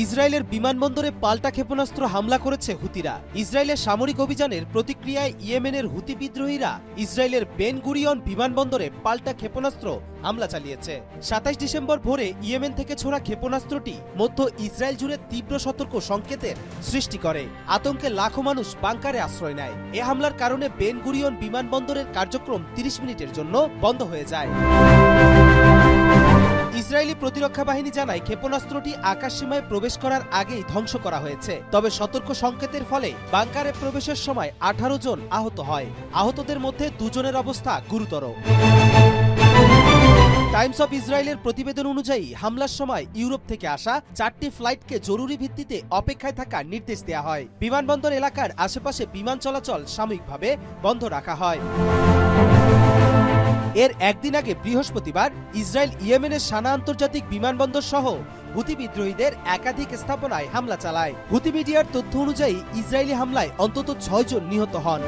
ইসরায়েলের বিমানবন্দরে পাল্টা ক্ষেপণাস্ত্র হামলা করেছে হুতিরা। ইসরায়েলের সামরিক অভিযানের প্রতিক্রিয়ায় ইয়েমেনের হুতি বিদ্রোহীরা ইসরায়েলের বেন গুরিয়ন বিমানবন্দরে পাল্টা ক্ষেপণাস্ত্র হামলা চালিয়েছে। ২৭ ডিসেম্বর ভোরে ইয়েমেন থেকে ছোড়া ক্ষেপণাস্ত্রটি মধ্য ইসরায়েল জুড়ে তীব্র সতর্ক সংকেতের সৃষ্টি করে। আতঙ্কে লাখো মানুষ বাংকারে আশ্রয় নেয়। এ হামলার কারণে বেন গুরিয়ন বিমানবন্দরের কার্যক্রম ৩০ মিনিটের জন্য বন্ধ হয়ে যায়। ইসরায়েলি প্রতিরক্ষা বাহিনী জানায় ক্ষেপণাস্ত্রটি আকাশসীমায় প্রবেশ করার আগেই ধ্বংস করা হয়েছে। তবে সতর্ক সংকেতের ফলে বাংকারে প্রবেশের সময় ১৮ জন আহত হয়। আহতদের মধ্যে ২ জনের অবস্থা গুরুতর। টাইমস অফ ইসরায়েলের প্রতিবেদন অনুযায়ী হামলার সময় ইউরোপ থেকে আসা ৪টি ফ্লাইটকে জরুরি ভিত্তিতে অপেক্ষায় থাকার নির্দেশ দেওয়া হয়। বিমানবন্দর এলাকার আশেপাশে বিমান চলাচল সাময়িকভাবে বন্ধ রাখা হয়। এর একদিন আগে বৃহস্পতিবার ইসরায়েল ইয়েমেনের সানা আন্তর্জাতিক বিমানবন্দর সহ হুতি বিদ্রোহীদের একাধিক স্থাপনায় হামলা চালায়। হুতি মিডিয়ার তথ্য অনুযায়ী ইসরায়েলি হামলায় অন্তত ৬ জন নিহত হন।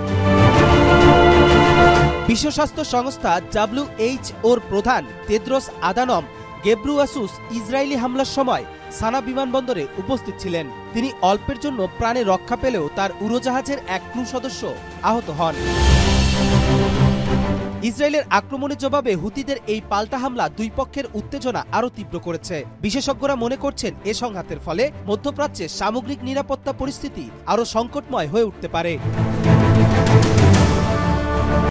বিশ্ব স্বাস্থ্য সংস্থা WHO এর প্রধান তেদ্রোস আদানম গেব্রুয়াসুস ইসরায়েলি হামলার সময় সানা বিমানবন্দরে উপস্থিত ছিলেন। তিনি অল্পের জন্য প্রাণে রক্ষা পেলেও তার উড়োজাহাজের এক ক্রু সদস্য আহত হন। ইসরায়েলের আক্রমণের জবাবে হুতিদের এই পাল্টা হামলা দুই পক্ষের উত্তেজনা আরও তীব্র করেছে। বিশেষজ্ঞরা মনে করছেন এ সংঘাতের ফলে মধ্যপ্রাচ্যে সামগ্রিক নিরাপত্তা পরিস্থিতি আরও সংকটময় হয়ে উঠতে পারে।